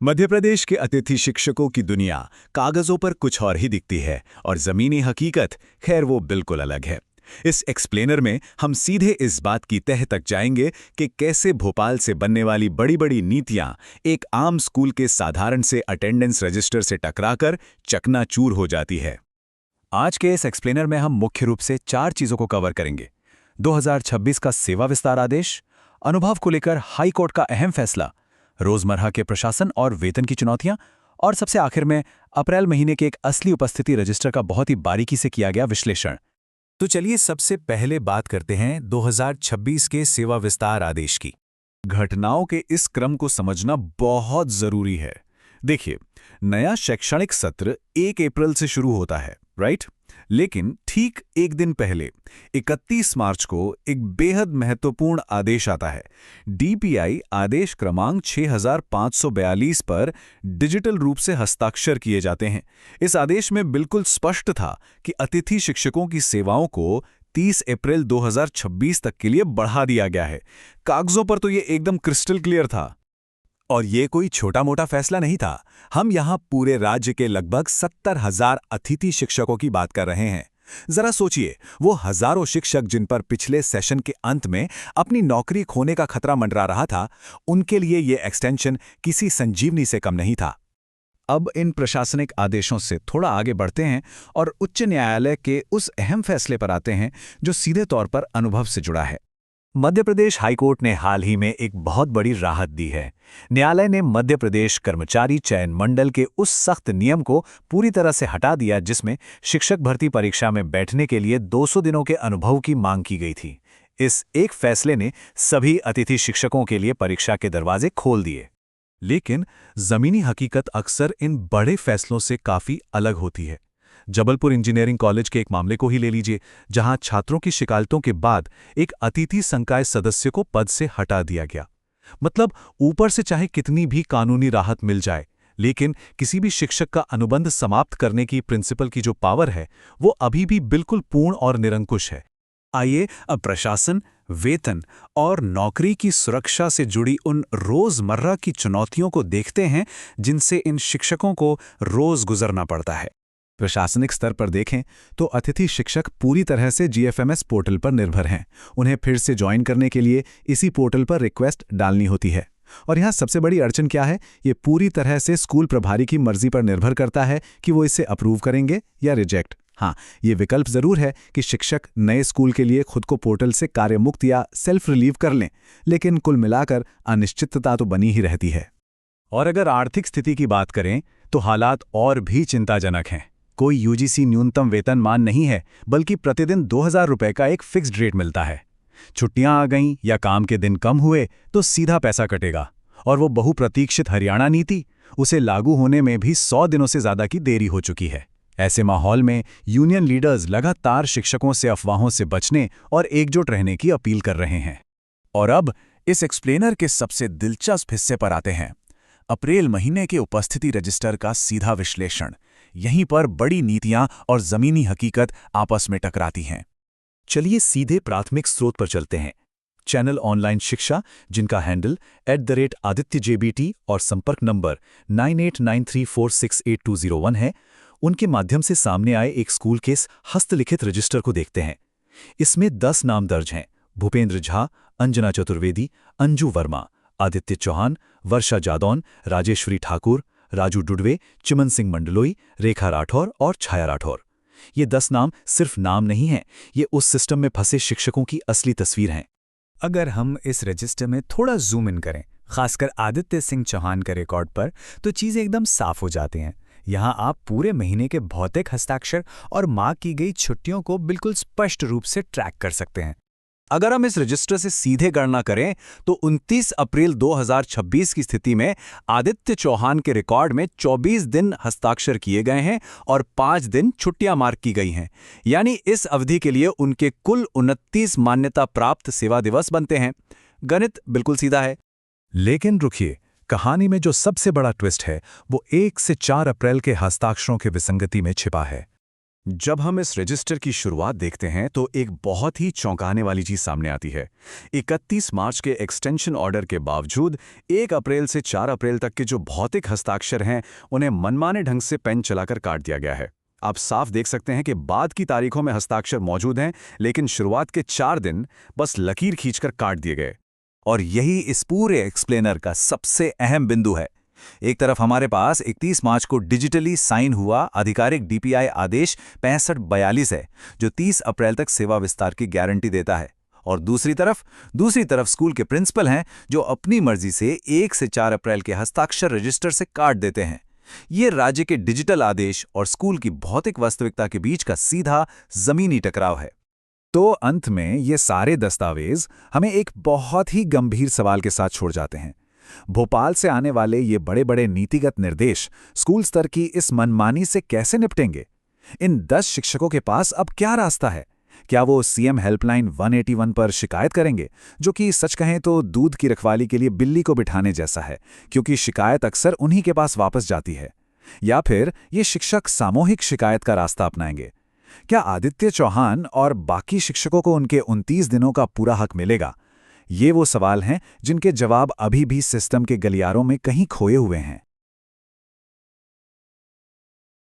मध्य प्रदेश के अतिथि शिक्षकों की दुनिया कागजों पर कुछ और ही दिखती है और जमीनी हकीकत खैर वो बिल्कुल अलग है। इस एक्सप्लेनर में हम सीधे इस बात की तह तक जाएंगे कि कैसे भोपाल से बनने वाली बड़ी बड़ी नीतियां एक आम स्कूल के साधारण से अटेंडेंस रजिस्टर से टकराकर चकनाचूर हो जाती है। आज के इस एक्सप्लेनर में हम मुख्य रूप से 4 चीजों को कवर करेंगे। 2026 का सेवा विस्तार आदेश, अनुभव को लेकर हाई कोर्ट का अहम फैसला, रोजमर्रा के प्रशासन और वेतन की चुनौतियां, और सबसे आखिर में अप्रैल महीने के एक असली उपस्थिति रजिस्टर का बहुत ही बारीकी से किया गया विश्लेषण। तो चलिए सबसे पहले बात करते हैं 2026 के सेवा विस्तार आदेश की। घटनाओं के इस क्रम को समझना बहुत जरूरी है। देखिए, नया शैक्षणिक सत्र 1 अप्रैल से शुरू होता है, राइट? लेकिन ठीक एक दिन पहले 31 मार्च को एक बेहद महत्वपूर्ण आदेश आता है। डीपीआई आदेश क्रमांक 6542 पर डिजिटल रूप से हस्ताक्षर किए जाते हैं। इस आदेश में बिल्कुल स्पष्ट था कि अतिथि शिक्षकों की सेवाओं को 30 अप्रैल 2026 तक के लिए बढ़ा दिया गया है। कागजों पर तो ये एकदम क्रिस्टल क्लियर था। और ये कोई छोटा मोटा फैसला नहीं था। हम यहाँ पूरे राज्य के लगभग 70,000 अतिथि शिक्षकों की बात कर रहे हैं। जरा सोचिए, वो हजारों शिक्षक जिन पर पिछले सेशन के अंत में अपनी नौकरी खोने का खतरा मंडरा रहा था, उनके लिए ये एक्सटेंशन किसी संजीवनी से कम नहीं था। अब इन प्रशासनिक आदेशों से थोड़ा आगे बढ़ते हैं और उच्च न्यायालय के उस अहम फैसले पर आते हैं जो सीधे तौर पर अनुभव से जुड़ा है। मध्य प्रदेश हाईकोर्ट ने हाल ही में एक बहुत बड़ी राहत दी है। न्यायालय ने मध्य प्रदेश कर्मचारी चयन मंडल के उस सख्त नियम को पूरी तरह से हटा दिया जिसमें शिक्षक भर्ती परीक्षा में बैठने के लिए 200 दिनों के अनुभव की मांग की गई थी। इस एक फैसले ने सभी अतिथि शिक्षकों के लिए परीक्षा के दरवाजे खोल दिए। लेकिन जमीनी हकीकत अक्सर इन बड़े फैसलों से काफी अलग होती है। जबलपुर इंजीनियरिंग कॉलेज के एक मामले को ही ले लीजिए, जहां छात्रों की शिकायतों के बाद एक अतिथि संकाय सदस्य को पद से हटा दिया गया। मतलब ऊपर से चाहे कितनी भी कानूनी राहत मिल जाए, लेकिन किसी भी शिक्षक का अनुबंध समाप्त करने की प्रिंसिपल की जो पावर है, वो अभी भी बिल्कुल पूर्ण और निरंकुश है। आइए अब प्रशासन, वेतन और नौकरी की सुरक्षा से जुड़ी उन रोजमर्रा की चुनौतियों को देखते हैं जिनसे इन शिक्षकों को रोज गुजरना पड़ता है। प्रशासनिक स्तर पर देखें तो अतिथि शिक्षक पूरी तरह से जीएफएमएस पोर्टल पर निर्भर हैं। उन्हें फिर से ज्वाइन करने के लिए इसी पोर्टल पर रिक्वेस्ट डालनी होती है। और यहाँ सबसे बड़ी अड़चन क्या है? ये पूरी तरह से स्कूल प्रभारी की मर्जी पर निर्भर करता है कि वो इसे अप्रूव करेंगे या रिजेक्ट। हाँ, ये विकल्प जरूर है कि शिक्षक नए स्कूल के लिए खुद को पोर्टल से कार्यमुक्त या सेल्फ रिलीव कर लें, लेकिन कुल मिलाकर अनिश्चितता तो बनी ही रहती है। और अगर आर्थिक स्थिति की बात करें तो हालात और भी चिंताजनक हैं। कोई यूजीसी न्यूनतम वेतन मान नहीं है, बल्कि प्रतिदिन 2,000 रुपए का एक फिक्स्ड रेट मिलता है। छुट्टियां आ गईं या काम के दिन कम हुए तो सीधा पैसा कटेगा। और वो बहुप्रतीक्षित हरियाणा नीति, उसे लागू होने में भी 100 दिनों से ज्यादा की देरी हो चुकी है। ऐसे माहौल में यूनियन लीडर्स लगातार शिक्षकों से अफवाहों से बचने और एकजुट रहने की अपील कर रहे हैं। और अब इस एक्सप्लेनर के सबसे दिलचस्प हिस्से पर आते हैं, अप्रैल महीने के उपस्थिति रजिस्टर का सीधा विश्लेषण। यहीं पर बड़ी नीतियां और जमीनी हकीकत आपस में टकराती हैं। चलिए सीधे प्राथमिक स्रोत पर चलते हैं। चैनल ऑनलाइन शिक्षा, जिनका हैंडल @AdityJBT और संपर्क नंबर 9893468201 है, उनके माध्यम से सामने आए एक स्कूल के हस्तलिखित रजिस्टर को देखते हैं। इसमें 10 नाम दर्ज हैं: भूपेंद्र झा, अंजना चतुर्वेदी, अंजू वर्मा, आदित्य चौहान, वर्षा जादौन, राजेश्वरी ठाकुर, राजू डुडवे, चिमन सिंह मंडलोई, रेखा राठौर और छाया राठौर। ये 10 नाम सिर्फ नाम नहीं हैं, ये उस सिस्टम में फंसे शिक्षकों की असली तस्वीर हैं। अगर हम इस रजिस्टर में थोड़ा जूम इन करें, खासकर आदित्य सिंह चौहान के रिकॉर्ड पर, तो चीज़ें एकदम साफ हो जाती हैं। यहाँ आप पूरे महीने के भौतिक हस्ताक्षर और मार्क की गई छुट्टियों को बिल्कुल स्पष्ट रूप से ट्रैक कर सकते हैं। अगर हम इस रजिस्टर से सीधे गणना करें तो 29 अप्रैल 2026 की स्थिति में आदित्य चौहान के रिकॉर्ड में 24 दिन हस्ताक्षर किए गए हैं और 5 दिन छुट्टियां मार्क की गई हैं। यानी इस अवधि के लिए उनके कुल 29 मान्यता प्राप्त सेवा दिवस बनते हैं। गणित बिल्कुल सीधा है। लेकिन रुकिए, कहानी में जो सबसे बड़ा ट्विस्ट है वो 1 से 4 अप्रैल के हस्ताक्षरों की विसंगति में छिपा है। जब हम इस रजिस्टर की शुरुआत देखते हैं तो एक बहुत ही चौंकाने वाली चीज सामने आती है। 31 मार्च के एक्सटेंशन ऑर्डर के बावजूद 1 अप्रैल से 4 अप्रैल तक के जो भौतिक हस्ताक्षर हैं, उन्हें मनमाने ढंग से पेन चलाकर काट दिया गया है। आप साफ देख सकते हैं कि बाद की तारीखों में हस्ताक्षर मौजूद हैं, लेकिन शुरुआत के 4 दिन बस लकीर खींचकर काट दिए गए। और यही इस पूरे एक्सप्लेनर का सबसे अहम बिंदु है। एक तरफ हमारे पास 31 मार्च को डिजिटली साइन हुआ आधिकारिक डीपीआई आदेश 6542 है, जो 30 अप्रैल तक सेवा विस्तार की गारंटी देता है। और दूसरी तरफ स्कूल के प्रिंसिपल हैं, जो अपनी मर्जी से 1 से 4 अप्रैल के हस्ताक्षर रजिस्टर से काट देते हैं। ये राज्य के डिजिटल आदेश और स्कूल की भौतिक वास्तविकता के बीच का सीधा जमीनी टकराव है। तो अंत में ये सारे दस्तावेज हमें एक बहुत ही गंभीर सवाल के साथ छोड़ जाते हैं। भोपाल से आने वाले ये बड़े बड़े नीतिगत निर्देश स्कूल स्तर की इस मनमानी से कैसे निपटेंगे? इन 10 शिक्षकों के पास अब क्या रास्ता है? क्या वो सीएम हेल्पलाइन 181 पर शिकायत करेंगे, जो कि सच कहें तो दूध की रखवाली के लिए बिल्ली को बिठाने जैसा है, क्योंकि शिकायत अक्सर उन्हीं के पास वापस जाती है? या फिर ये शिक्षक सामूहिक शिकायत का रास्ता अपनाएंगे? क्या आदित्य चौहान और बाकी शिक्षकों को उनके 29 दिनों का पूरा हक मिलेगा? ये वो सवाल हैं जिनके जवाब अभी भी सिस्टम के गलियारों में कहीं खोए हुए हैं।